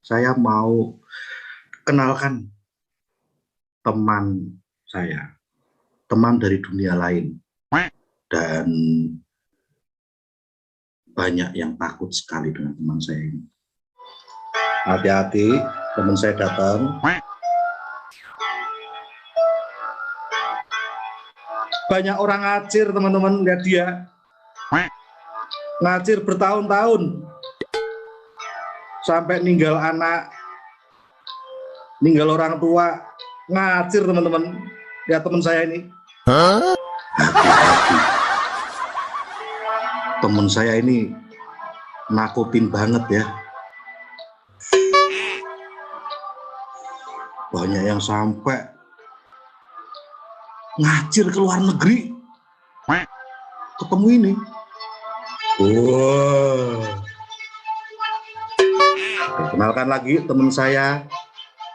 Saya mau kenalkan teman saya, teman dari dunia lain, dan banyak yang takut sekali dengan teman saya ini. Hati-hati, teman saya datang. Banyak orang ngacir, teman-teman, lihat dia. Ngacir bertahun-tahun. Sampai ninggal anak, ninggal orang tua, ngacir, teman-teman. Lihat teman saya ini. Hati-hati. Teman saya ini nakutin banget ya. Banyak yang sampai ngacir ke luar negeri ketemu ini. Wow. Kenalkan lagi teman saya,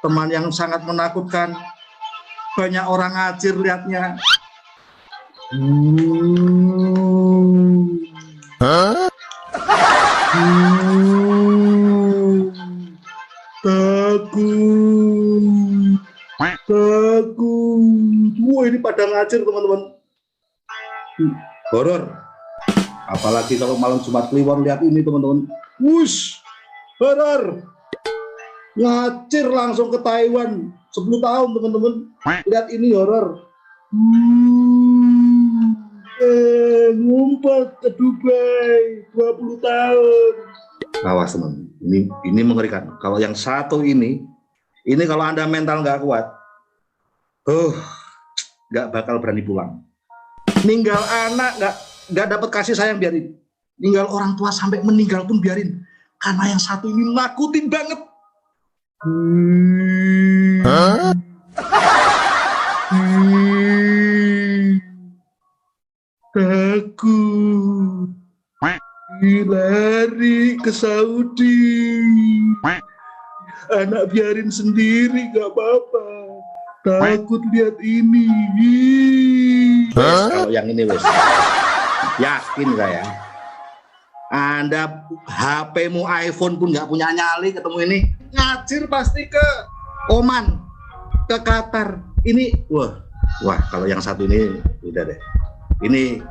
teman yang sangat menakutkan. Banyak orang ngacir lihatnya. Takut. Wah, ini pada ngacir, teman-teman. Horor. Apalagi kalau malam Jumat Kliwon, lihat ini, teman-teman. Wush, horor. Ngacir langsung ke Taiwan 10 tahun, teman-teman. Lihat ini horor. Ngumpet ke Dubai 20 tahun. Awas, teman. Ini mengerikan. Kalau yang satu ini kalau Anda mental nggak kuat, nggak bakal berani pulang. Ninggal anak nggak dapat kasih sayang, biarin. Ninggal orang tua sampai meninggal pun biarin. Karena yang satu ini nakutin banget. Takut. Lari ke Saudi. Anak biarin sendiri, gak apa-apa. Takut lihat ini. Kalau yang ini, wes, yakin saya, Anda HP-mu iPhone pun nggak punya nyali ketemu ini, ngacir pasti ke Oman, ke Qatar. Ini, wah, kalau yang satu ini udah deh. Ini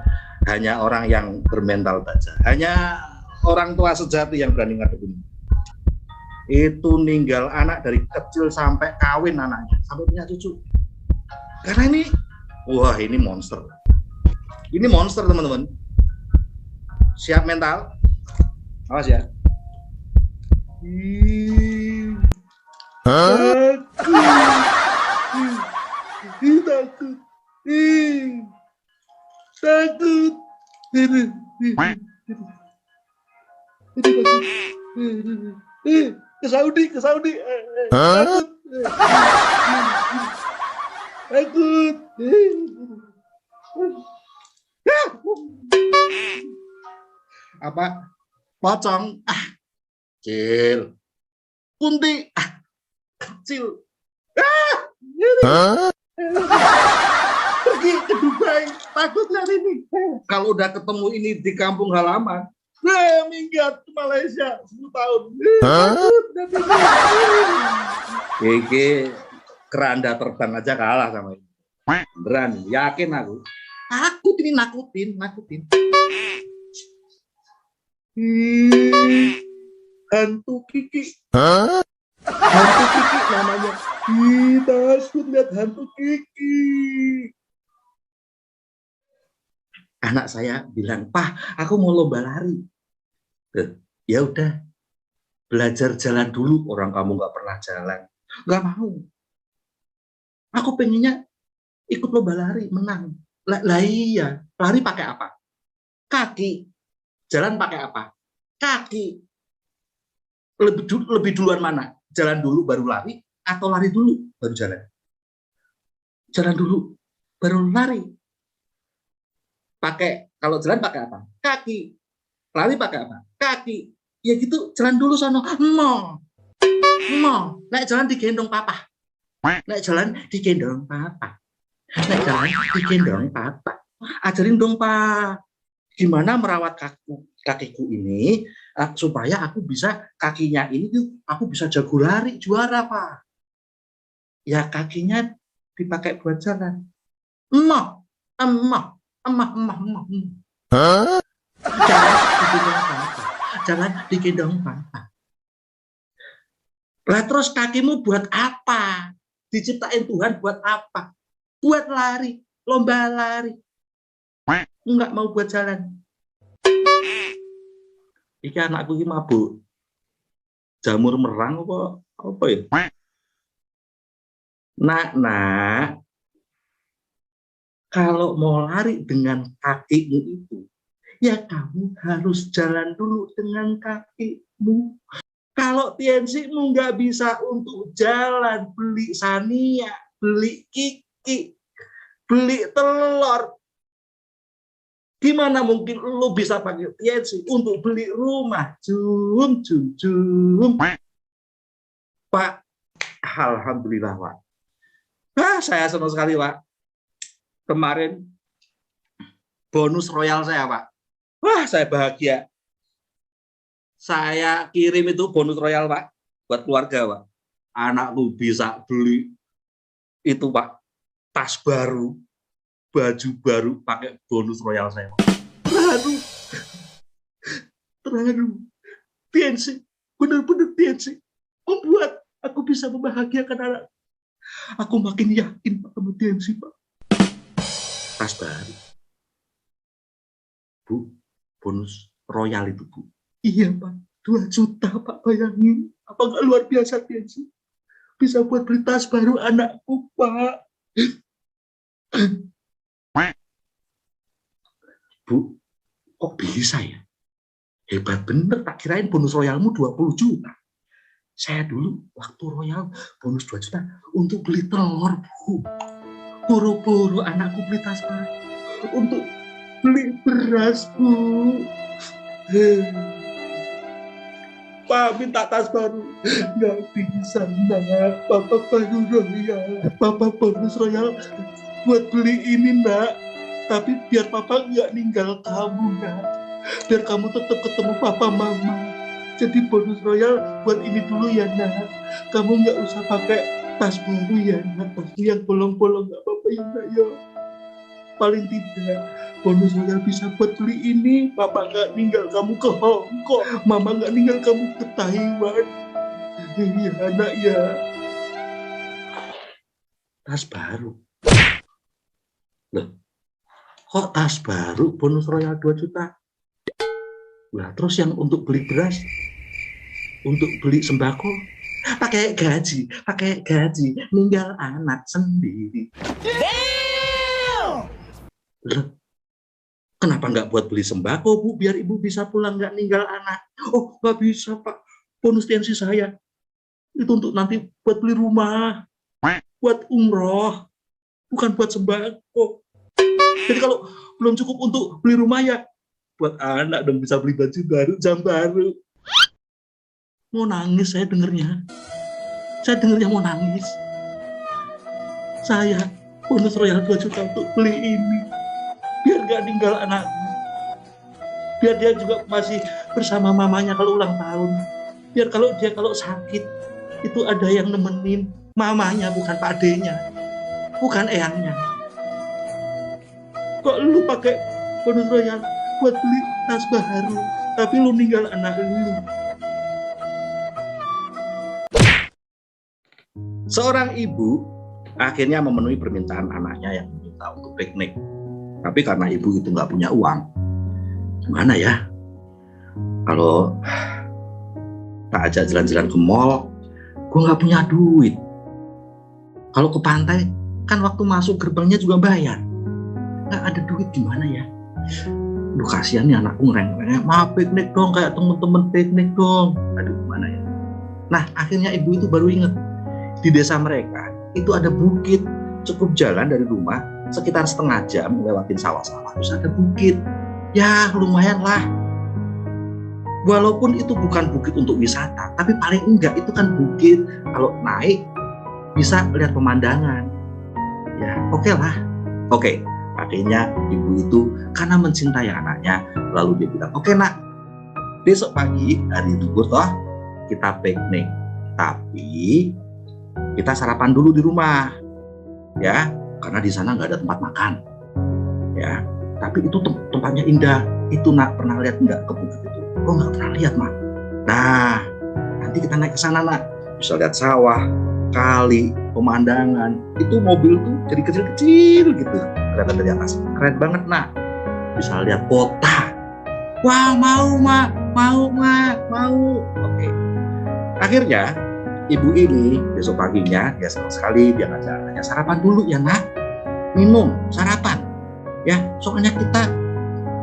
hanya orang yang bermental baja, hanya orang tua sejati yang berani ngadepin. Itu ninggal anak dari kecil sampai kawin anaknya, sampai punya cucu. Karena ini, ini monster. Ini monster, teman-teman. Siap mental? Awas ya. Takut. Ke Saudi. Takut. Apa? Pocong. Kecil. Kunti. Kecil. Pergi ke Dubai. Takut lihat ini. Kalau udah ketemu ini di kampung halaman, minggat ke Malaysia 10 tahun. Iki keranda terbang aja kalah sama ini. Beneran, yakin aku. Takut ini, nakutin. Hantu Kiki. Hantu Kiki namanya. Takut lihat hantu Kiki. Anak saya bilang, "Pak, aku mau lomba lari." Ya udah, belajar jalan dulu. Orang kamu nggak pernah jalan. Nggak mau. Aku pengennya ikut lomba lari, menang. Lah iya, lari pakai apa? Kaki. Jalan pakai apa? Kaki. Lebih duluan mana? Jalan dulu baru lari, atau lari dulu baru jalan? Jalan dulu baru lari. Kalau jalan pakai apa? Kaki. Lari pakai apa? Kaki. Ya gitu, jalan dulu sono. Mau. Naik jalan digendong papa. Naik jalan digendong papa. Ajarin dong, Pak. gimana merawat kakiku ini supaya aku bisa kakinya ini tuh aku bisa jago lari juara Pak. Ya kakinya dipakai buat jalan. Emah, emah, emah, emah, emah. Huh? Jalan digendong Papa. Lah terus kakimu buat apa? Diciptain Tuhan buat apa? Buat lari, lomba lari. Enggak mau buat jalan. Iki anakku iki mabuk. Jamur merang apa ya? Nak, kalau mau lari dengan kakimu itu, ya kamu harus jalan dulu dengan kakimu. Kalau TNC-mu nggak bisa untuk jalan, beli Sania, beli Kiki, beli telur, gimana mungkin lo bisa pakai TNC untuk beli rumah? Jum. Pak, alhamdulillah Pak. Saya senang sekali Pak. Kemarin bonus royal saya Pak. Wah, saya bahagia. Saya kirim itu bonus royal Pak buat keluarga Pak. Anakku bisa beli itu Pak, tas baru, baju baru pakai bonus royal saya Pak. Terharu. TNC, benar-benar TNC membuat aku bisa membahagiakan anak. Aku makin yakin Pak sama TNC Pak. Tas baru. Bu, bonus royal itu Bu. Iya Pak, 2 juta Pak, bayangin. Apa nggak luar biasa TNC? Bisa buat beli tas baru anakku Pak. Bu, kok bisa ya? Hebat bener, tak kirain bonus royalmu 20 juta. Saya dulu waktu royal bonus 2 juta untuk beli telur Bu. Boro-boro anakku beli tas baru. Untuk beli beras Bu. Pak minta tas baru, nggak bisa nak, Papa baru royal, Papa bonus royal buat beli ini nak, tapi biar Papa nggak ninggal kamu nak, biar kamu tetap ketemu Papa Mama, jadi bonus royal buat ini dulu ya nak, kamu nggak usah pakai tas baru ya nak, tas yang bolong-bolong nggak apa-apa ya nak ya. Paling tidak bonus royal bisa buat beli ini. Papa nggak ninggal kamu ke Hong Kong, Mama nggak ninggal kamu ke Taiwan. Iya anak ya. Tas baru. Loh, kok tas baru bonus royal 2 juta? Nah terus yang untuk beli beras, untuk beli sembako, pakai gaji, ninggal anak sendiri. Loh, kenapa nggak buat beli sembako Bu, biar ibu bisa pulang nggak ninggal anak? Oh nggak bisa Pak, bonus TNC saya itu untuk nanti buat beli rumah, buat umroh, bukan buat sembako. Jadi kalau belum cukup untuk beli rumah ya buat anak dong, bisa beli baju baru, jam baru. Mau nangis saya dengernya mau nangis. Saya bonus royal 2 juta untuk beli ini, biar gak ninggal anaknya, biar dia juga masih bersama mamanya kalau ulang tahun, biar kalau sakit itu ada yang nemenin mamanya, bukan Pak D-nya, bukan eyangnya. Kok lu pakai bonus royal buat beli tas baru, tapi lu ninggal anak lu. Seorang ibu akhirnya memenuhi permintaan anaknya yang meminta untuk piknik. Tapi karena ibu itu nggak punya uang, gimana ya? Kalau tak ajak jalan-jalan ke mall, gue nggak punya duit. Kalau ke pantai, kan waktu masuk gerbangnya juga bayar. Nggak ada duit, gimana ya? Duh kasihan nih anakku ngereng-ngereng, maaf piknik dong, kayak temen-temen piknik dong. Aduh gimana ya? Nah akhirnya ibu itu baru inget, di desa mereka itu ada bukit, cukup jalan dari rumah sekitar setengah jam lewatin sawah-sawah, terus ada bukit. Ya lumayan lah, walaupun itu bukan bukit untuk wisata, tapi paling enggak itu kan bukit, kalau naik bisa lihat pemandangan. Ya oke lah. Oke, Akhirnya ibu itu karena mencintai anaknya, lalu dia bilang, oke nak, besok pagi hari libur toh kita piknik, tapi kita sarapan dulu di rumah, ya, karena di sana nggak ada tempat makan, ya. Tapi itu tempatnya indah. Itu nak pernah lihat nggak ke bukit itu? Oh nggak pernah lihat mak. Nah nanti kita naik ke sana nak, bisa lihat sawah, kali, pemandangan. Itu mobil tuh jadi kecil-kecil gitu, kelihatan dari atas. Keren banget nak. Bisa lihat kota. Wah mau mak, mau mak, mau. Oke. Akhirnya ibu ini besok paginya dia senang sekali, dia ngajak anaknya sarapan dulu ya nak, minum sarapan. Ya, soalnya kita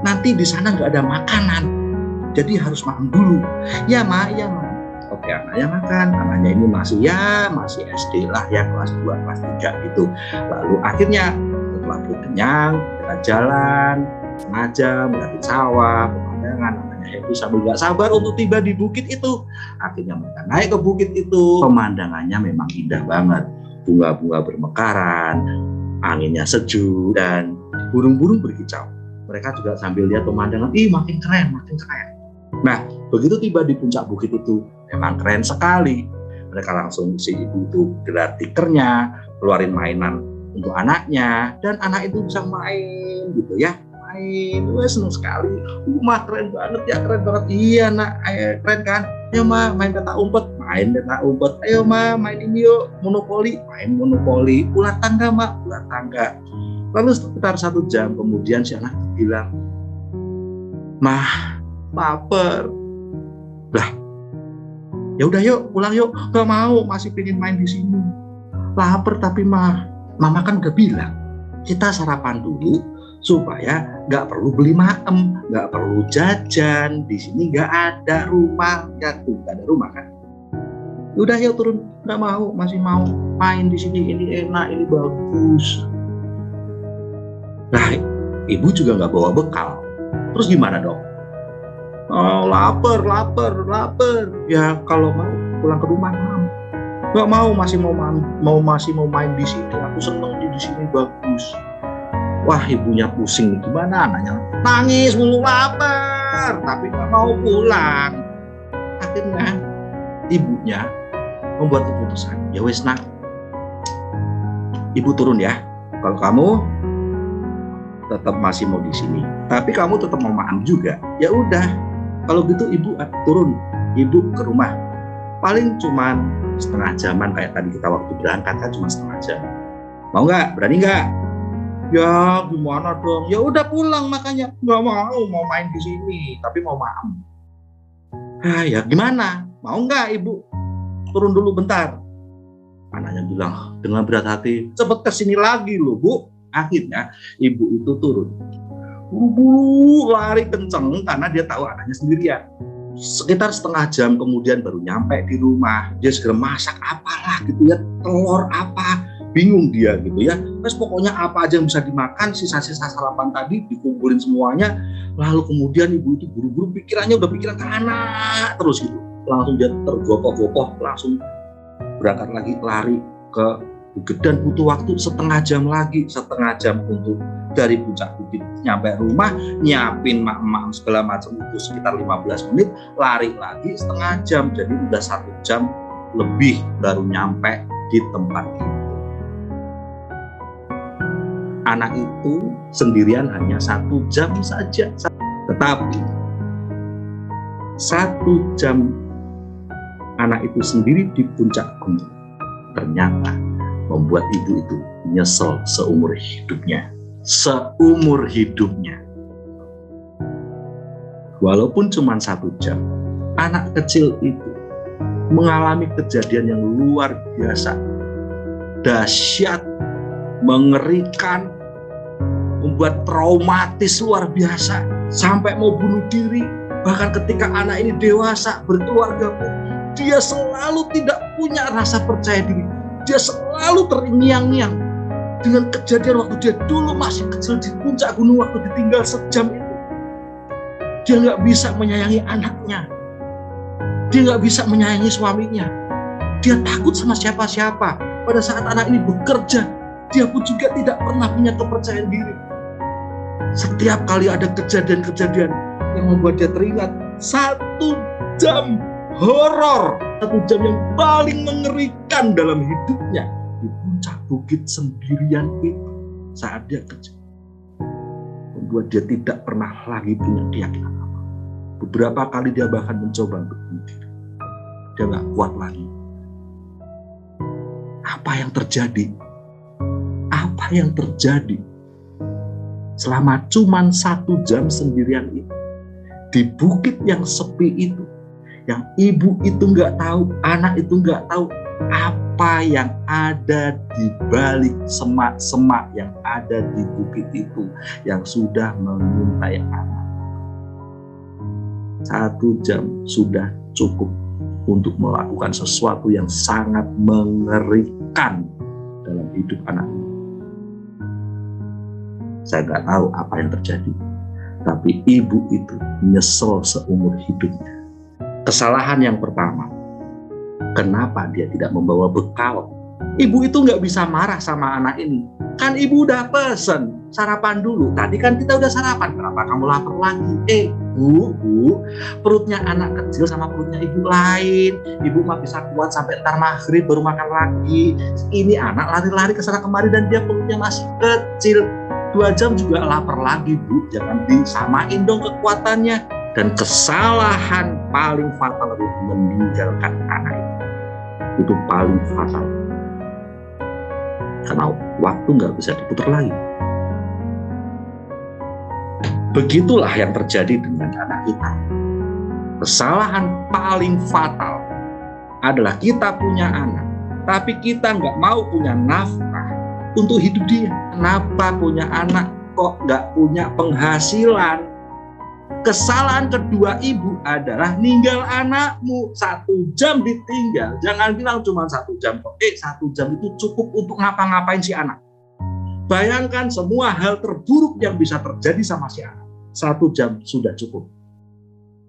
nanti di sana nggak ada makanan, jadi harus makan dulu. Ya mak, ya mak. Oke, anaknya makan. Anaknya ini masih SD lah ya, kelas 2, kelas 3 gitu. Lalu akhirnya setelah perut kenyang, kita jalan setengah jam, melihat sawah, pemandangan. Anaknya happy sambil nggak sabar untuk tiba di bukit itu. Akhirnya mereka naik ke bukit itu. Pemandangannya memang indah banget. Bunga-bunga bermekaran, anginnya sejuk, dan burung-burung berkicau. Mereka juga sambil lihat pemandangan, makin keren, makin keren. Nah, begitu tiba di puncak bukit itu, memang keren sekali. Mereka langsung, si ibu itu gelar tikernya, keluarin mainan untuk anaknya, dan anak itu bisa main gitu ya. Main, seneng sekali. Mah keren banget ya, keren banget. Iya nak, keren kan? Ayo mah main petak umpet, main petak umpet. Ayo mah main ini yuk, monopoli, main monopoli. Ular tangga mak, ular tangga. Lalu sekitar 1 jam kemudian si anak bilang, mah lapar. Lah, ya udah yuk pulang yuk. Gak mau, masih pengen main di sini. Lapar tapi mah, mama kan udah bilang kita sarapan dulu supaya nggak perlu beli maem, nggak perlu jajan. Di sini nggak ada rumah, ya tuh nggak ada rumah kan. Udah yuk turun, nggak mau, masih mau main di sini. Ini enak, ini bagus. Nah, ibu juga nggak bawa bekal. Terus gimana dong? Oh, lapar. Ya kalau mau pulang ke rumah mam. Nggak mau, masih mau main di sini. Aku seneng di sini bagus. Wah, ibunya pusing. Gimana anaknya? Nangis mulu, lapar, tapi nggak mau pulang. Akhirnya ibunya membuat keputusan. Ya wes nak, ibu turun ya. Kalau kamu tetap masih mau di sini, tapi kamu tetap mau makan juga. Ya udah, kalau gitu ibu turun, ibu ke rumah. Paling cuman setengah jaman kayak tadi kita waktu berangkat kan cuma setengah jam. Mau nggak? Berani nggak? Ya gimana dong? Ya udah pulang makanya. Nggak mau main di sini, tapi mau makan. Ya gimana? Mau nggak ibu? Turun dulu bentar. Anaknya bilang dengan berat hati, cepet kesini lagi loh bu. Akhirnya ibu itu turun, buru-buru lari kenceng karena dia tahu anaknya sendirian. Sekitar setengah jam kemudian baru nyampe di rumah. Dia segera masak apalah gitu ya, telur apa, bingung dia gitu ya. Terus pokoknya apa aja yang bisa dimakan, sisa-sisa sarapan tadi dikumpulin semuanya. Lalu kemudian ibu itu buru-buru, pikirannya udah pikiran ke anak terus gitu. Langsung dia tergopoh-gopoh, langsung berangkat lagi lari ke bukit dan butuh waktu setengah jam untuk dari puncak bukit nyampe rumah, nyiapin mak-mak segala macam itu sekitar 15 menit, lari lagi setengah jam, jadi udah 1 jam lebih baru nyampe di tempat itu. Anak itu sendirian hanya 1 jam saja, tetapi 1 jam anak itu sendiri di puncak gunung ternyata membuat ibu itu nyesel seumur hidupnya. Walaupun cuma 1 jam, anak kecil itu mengalami kejadian yang luar biasa, dahsyat, mengerikan, membuat traumatis luar biasa, sampai mau bunuh diri. Bahkan ketika anak ini dewasa, berkeluarga pun, dia selalu tidak punya rasa percaya diri. Dia selalu terngiang-ngiang dengan kejadian waktu dia dulu masih kecil di puncak gunung, waktu ditinggal sejam itu. Dia nggak bisa menyayangi anaknya. Dia nggak bisa menyayangi suaminya. Dia takut sama siapa-siapa. Pada saat anak ini bekerja, dia pun juga tidak pernah punya kepercayaan diri. Setiap kali ada kejadian-kejadian yang membuat dia teringat 1 jam horor, 1 jam yang paling mengerikan dalam hidupnya di puncak bukit sendirian itu saat dia kecil, membuat dia tidak pernah lagi punya keyakinan apa. Beberapa kali dia bahkan mencoba untuk bunuh diri. Dia nggak kuat lagi. Apa yang terjadi? Apa yang terjadi? Selama cuman 1 jam sendirian itu, di bukit yang sepi itu, yang ibu itu nggak tahu, anak itu nggak tahu apa yang ada di balik semak-semak yang ada di bukit itu yang sudah mengintai anak. 1 jam sudah cukup untuk melakukan sesuatu yang sangat mengerikan dalam hidup anak ini. Saya nggak tahu apa yang terjadi, tapi ibu itu nyesel seumur hidupnya. Kesalahan yang pertama, kenapa dia tidak membawa bekal? Ibu itu nggak bisa marah sama anak ini. Kan ibu udah pesen, sarapan dulu. Tadi kan kita udah sarapan, kenapa kamu lapar lagi? Bu, perutnya anak kecil sama perutnya ibu lain. Ibu mah bisa kuat sampai ntar maghrib baru makan lagi. Ini anak lari-lari kesana kemari dan dia perutnya masih kecil. 2 jam juga lapar lagi, Bu. Jangan disamain dong kekuatannya. Dan kesalahan paling fatal adalah meninggalkan anak itu. Itu paling fatal. Karena waktu nggak bisa diputar lagi. Begitulah yang terjadi dengan anak kita. Kesalahan paling fatal adalah kita punya anak, tapi kita nggak mau punya nafkah untuk hidup dia. Kenapa punya anak kok nggak punya penghasilan? Kesalahan kedua ibu adalah ninggal anakmu. 1 jam ditinggal. Jangan bilang cuma 1 jam. 1 jam itu cukup untuk ngapa-ngapain si anak. Bayangkan semua hal terburuk yang bisa terjadi sama si anak. 1 jam sudah cukup.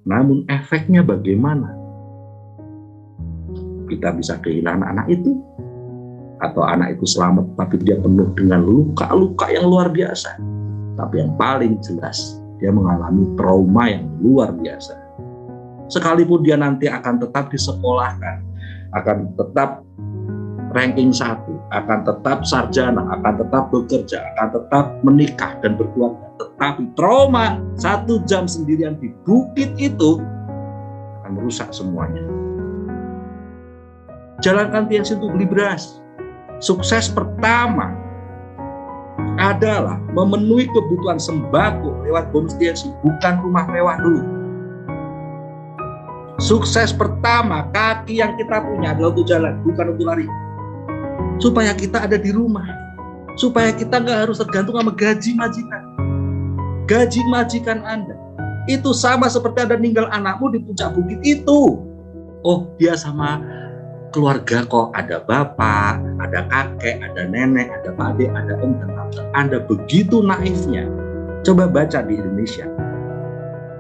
Namun efeknya bagaimana? Kita bisa kehilangan anak itu. Atau anak itu selamat tapi dia penuh dengan luka-luka yang luar biasa. Tapi yang paling jelas, dia mengalami trauma yang luar biasa. Sekalipun dia nanti akan tetap disekolahkan, akan tetap ranking 1, akan tetap sarjana, akan tetap bekerja, akan tetap menikah dan berkeluarga. Tetapi trauma 1 jam sendirian di bukit itu akan merusak semuanya. Jalankan TNC untuk beli beras. Sukses pertama adalah memenuhi kebutuhan sembako lewat bonus TNC, bukan rumah mewah dulu. Sukses pertama, kaki yang kita punya adalah untuk jalan, bukan untuk lari. Supaya kita ada di rumah, supaya kita nggak harus tergantung sama gaji majikan. Gaji majikan Anda itu sama seperti Anda ninggal anakmu di puncak bukit itu. Oh, dia sama keluarga kok, ada bapak, ada kakek, ada nenek, ada adik, ada om dan tante. Anda begitu naifnya. Coba baca di Indonesia.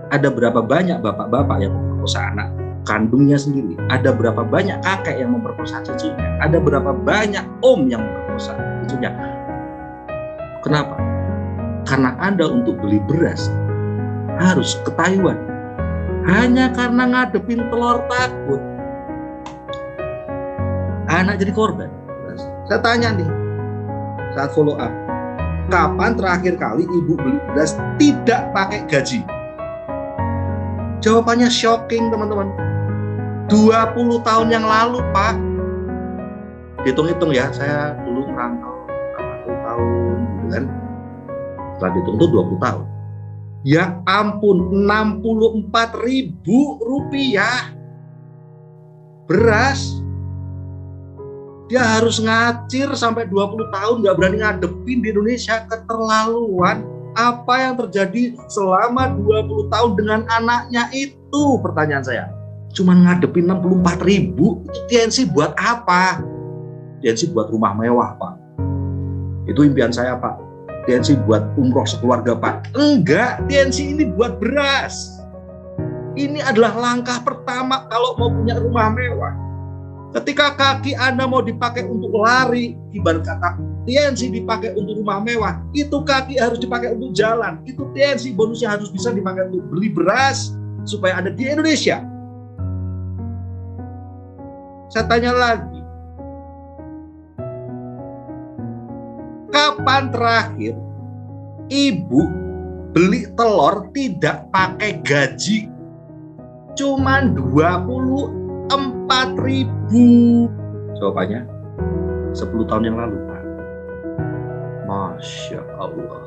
Ada berapa banyak bapak-bapak yang memperkosa anak kandungnya sendiri? Ada berapa banyak kakek yang memperkosa cucunya? Ada berapa banyak om yang memperkosa cucunya? Kenapa? Karena Anda untuk beli beras harus ke Taiwan. Hanya karena ngadepin telur takut. Anak jadi korban. Saya tanya nih, saat follow up, kapan terakhir kali ibu beli beras tidak pakai gaji? Jawabannya shocking, teman-teman. 20 tahun yang lalu, Pak. Hitung-hitung ya, saya dulu merantau 40 tahun, gitu kan. Setelah dihitung itu 20 tahun. Ya ampun, 64.000 rupiah beras. Dia harus ngacir sampai 20 tahun gak berani ngadepin di Indonesia. Keterlaluan. Apa yang terjadi selama 20 tahun dengan anaknya itu? Pertanyaan saya. Cuman ngadepin 64.000, itu TNC buat apa? TNC buat rumah mewah, Pak. Itu impian saya, Pak. TNC buat umroh sekeluarga, Pak. Enggak, TNC ini buat beras. Ini adalah langkah pertama kalau mau punya rumah mewah. Ketika kaki Anda mau dipakai untuk lari, ibarat kata TNC dipakai untuk rumah mewah, itu kaki harus dipakai untuk jalan. Itu TNC bonusnya harus bisa dipakai untuk beli beras supaya ada di Indonesia. Saya tanya lagi, kapan terakhir ibu beli telur tidak pakai gaji? Cuman 24.000. Jawabannya 10 tahun yang lalu, Pak. Masya Allah.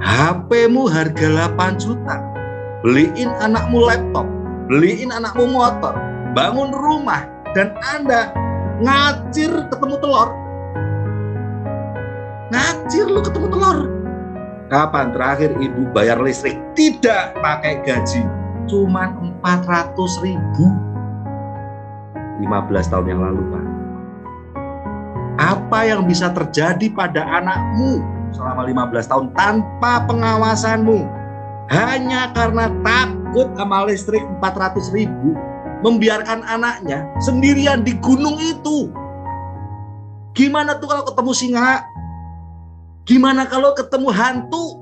HP-mu harga 8 juta. Beliin anakmu laptop, beliin anakmu motor, bangun rumah, dan Anda ngacir ketemu telur. Ngacir lu ketemu telur. Kapan terakhir ibu bayar listrik tidak pakai gaji? Cuman 400.000. 15 tahun yang lalu, Pak. Apa yang bisa terjadi pada anakmu selama 15 tahun tanpa pengawasanmu? Hanya karena takut sama listrik 400.000, membiarkan anaknya sendirian di gunung itu. Gimana tuh kalau ketemu singa? Gimana kalau ketemu hantu?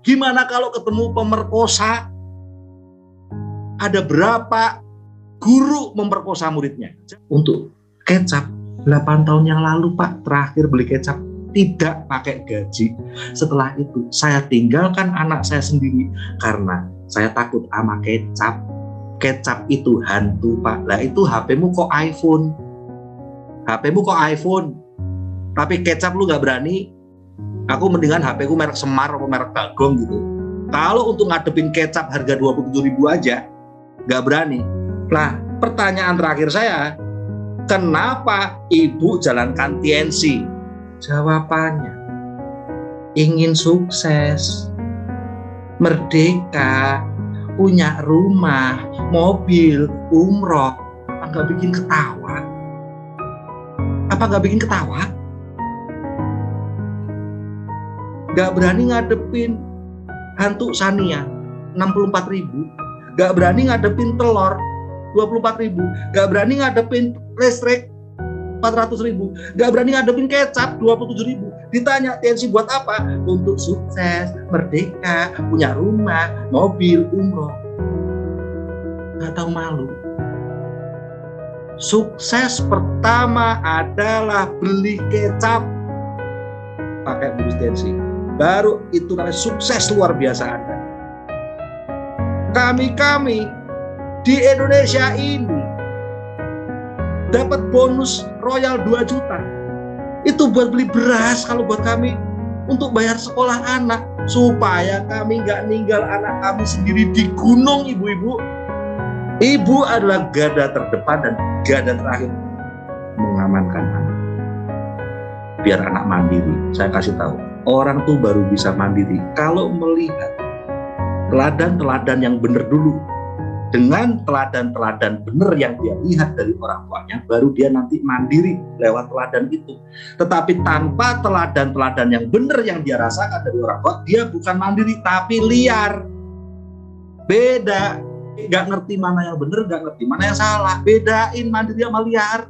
Gimana kalau ketemu pemerkosa? Ada berapa guru memperkosa muridnya? Untuk kecap 8 tahun yang lalu, Pak, terakhir beli kecap tidak pakai gaji. Setelah itu saya tinggalkan anak saya sendiri karena saya takut sama kecap. Kecap itu hantu, Pak. Lah itu HP-mu kok iPhone. HP-mu kok iPhone. Tapi kecap lu gak berani. Aku mendingan HP-ku merek Semar atau merek Bagong gitu. Kalau untuk ngadepin kecap harga 27.000 aja gak berani. Nah, pertanyaan terakhir saya, kenapa ibu jalankan TNC? Jawabannya, ingin sukses, merdeka, punya rumah, mobil, umroh. Apa gak bikin ketawa? Gak berani ngadepin hantu Sania 64.000. Gak berani ngadepin telur 24.000, gak berani ngadepin listrik 400.000, gak berani ngadepin kecap 27.000. Ditanya TNC buat apa? Untuk sukses, merdeka, punya rumah, mobil, umroh. Gak tahu malu. Sukses pertama adalah beli kecap pakai bonus TNC. Baru itu namanya sukses luar biasa Anda. Kami di Indonesia ini dapat bonus royal 2 juta. Itu buat beli beras kalau buat kami, untuk bayar sekolah anak, supaya kami nggak ninggal anak kami sendiri di gunung, ibu-ibu. Ibu adalah garda terdepan dan garda terakhir mengamankan anak. Biar anak mandiri. Saya kasih tahu, orang tuh baru bisa mandiri kalau melihat teladan-teladan yang benar dulu. Dengan teladan-teladan benar yang dia lihat dari orang tuanya, baru dia nanti mandiri lewat teladan itu. Tetapi tanpa teladan-teladan yang benar yang dia rasakan dari orang tua, dia bukan mandiri tapi liar. Beda, gak ngerti mana yang benar, gak ngerti mana yang salah. Bedain mandiri sama liar.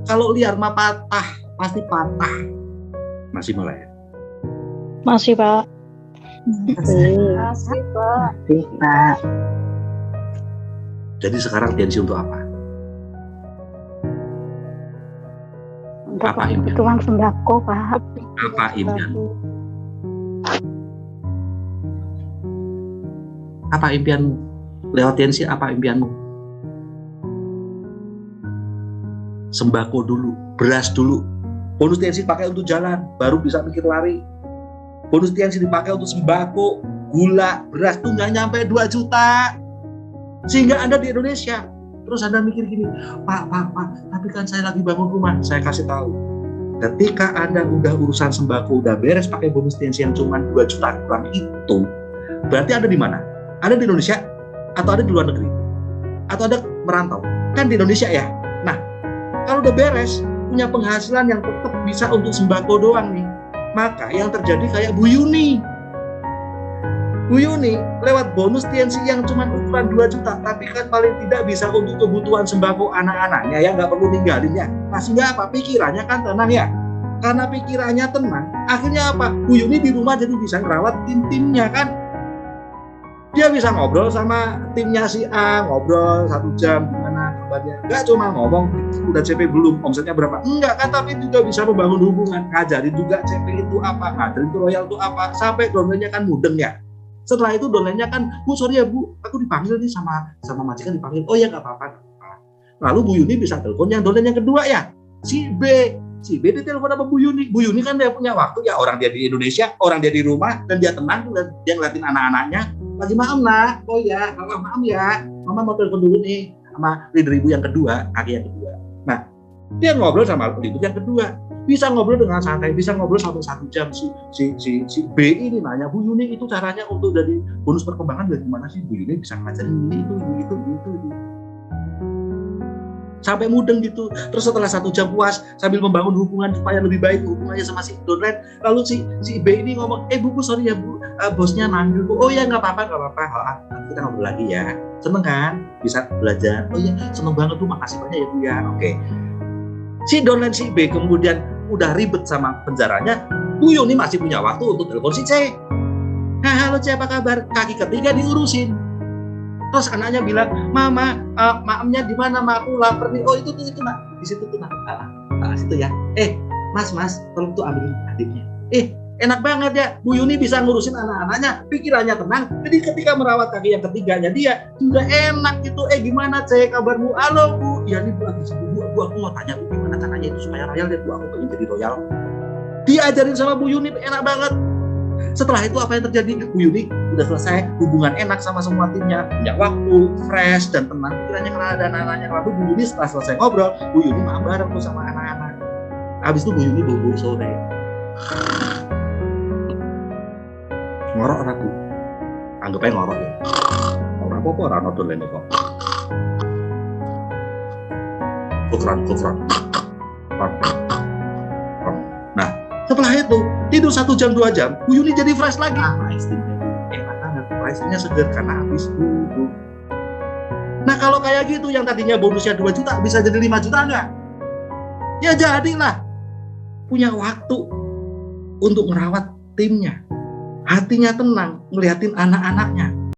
Kalau liar mah patah, pasti patah. Masih mulai? Masih, Pak. Masih, Pak. Jadi sekarang TNC untuk apa? Untuk Apa impian? kebutuhan sembako, Pak. Apa impian? Apa impianmu? Lewat TNC apa impianmu? Sembako dulu, beras dulu. Bonus TNC dipakai untuk jalan, baru bisa mikir lari. Bonus TNC dipakai untuk sembako, gula, beras tuh nggak nyampe 2 juta. Sehingga Anda di Indonesia, terus Anda mikir gini, Pak, tapi kan saya lagi bangun rumah. Saya kasih tahu, ketika Anda udah urusan sembako, udah beres pakai bonus TNC yang cuma 2 juta kurang itu, berarti Anda di mana? Ada di Indonesia atau ada di luar negeri? Atau ada merantau? Kan di Indonesia ya. Nah, kalau udah beres, punya penghasilan yang tetap bisa untuk sembako doang nih, maka yang terjadi kayak Bu Yuni. Bu Yuni lewat bonus TNC yang cuma ukuran 2 juta, tapi kan paling tidak bisa untuk kebutuhan sembako anak-anaknya ya, nggak perlu ninggalin ya. Sehingga apa? Pikirannya kan tenang ya. Karena pikirannya tenang, akhirnya apa? Bu Yuni di rumah jadi bisa ngerawat tim-timnya kan. Dia bisa ngobrol sama timnya si A, ngobrol 1 jam gimana kabarnya. Nggak cuma ngomong udah CP belum, omsetnya berapa, enggak kan, tapi juga bisa membangun hubungan, ngajarin juga CP itu apa, ngajarin itu royal itu apa, sampai downline-nya kan mudeng ya. Setelah itu downline-nya kan, Bu sorry ya Bu, aku dipanggil nih sama majikan dipanggil. Oh ya nggak apa-apa. Lalu Bu Yuni bisa telepon yang downline yang kedua ya, si B ditelepon sama Bu Yuni. Bu Yuni kan dia punya waktu ya, orang dia di Indonesia, orang dia di rumah, dan dia tenang, dan dia ngeliatin anak-anaknya. Lagi maaf nak, oh ya, maaf ya, mama mau telepon dulu nih sama leader ibu yang kedua, kaki yang kedua. Nah, dia ngobrol sama leader yang kedua, bisa ngobrol dengan santai, bisa ngobrol sampai 1 jam. Si B ini nanya, Bu Yuni itu caranya untuk dari bonus perkembangan dari mana sih? Bu Yuni bisa ngajarin ini itu. Sampai mudeng gitu. Terus setelah 1 jam puas sambil membangun hubungan supaya lebih baik hubungannya sama si downline, lalu si B ini ngomong, Bu sorry ya Bu, bosnya manggil Bu. Oh ya nggak apa-apa, nanti kita ngobrol lagi ya. Seneng kan bisa belajar? Oh ya seneng banget Bu, makasih banyak ya Bu ya. Oke. Si downline si B kemudian udah ribet sama penjaranya, Bu Yuni masih punya waktu untuk telepon si C. Halo C, apa kabar? Kaki ketiga diurusin. Terus anaknya bilang, Mama, maamnya di mana? Ma, aku lapar nih. Oh itu nak, di situ tuh nak. Situ ya. Mas, tolong tuh ambilin adiknya. Enak banget ya, Bu Yuni bisa ngurusin anak-anaknya, pikirannya tenang. Jadi ketika merawat kaki yang ketiganya dia juga enak gitu. Gimana cek kabarmu? Halo Bu, ya nih Bu lagi sibuk Bu, aku mau tanya Bu gimana caranya itu supaya royal deh Bu, aku pengen jadi royal. Diajarin sama Bu Yuni, enak banget. Setelah itu apa yang terjadi? Bu Yuni udah selesai, hubungan enak sama semua timnya, punya waktu, fresh dan tenang pikirannya karena ada anak-anaknya. Lalu Bu Yuni setelah selesai ngobrol, Bu Yuni makan bareng tuh sama anak-anak. Habis itu Bu Yuni bobo sore. Ngorok ragu. Anggap aja ngorok ya. Ora apa-apa ora ono dolene kok. Kufran. Nah, setelah itu tidur 1 jam 2 jam, Bu Yuni jadi fresh lagi. Istrinya enak banget, istrinya seger karena habis duduk. Nah kalau kayak gitu yang tadinya bonusnya 2 juta bisa jadi 5 juta enggak? Ya jadilah. Punya waktu untuk merawat timnya. Hatinya tenang, ngeliatin anak-anaknya.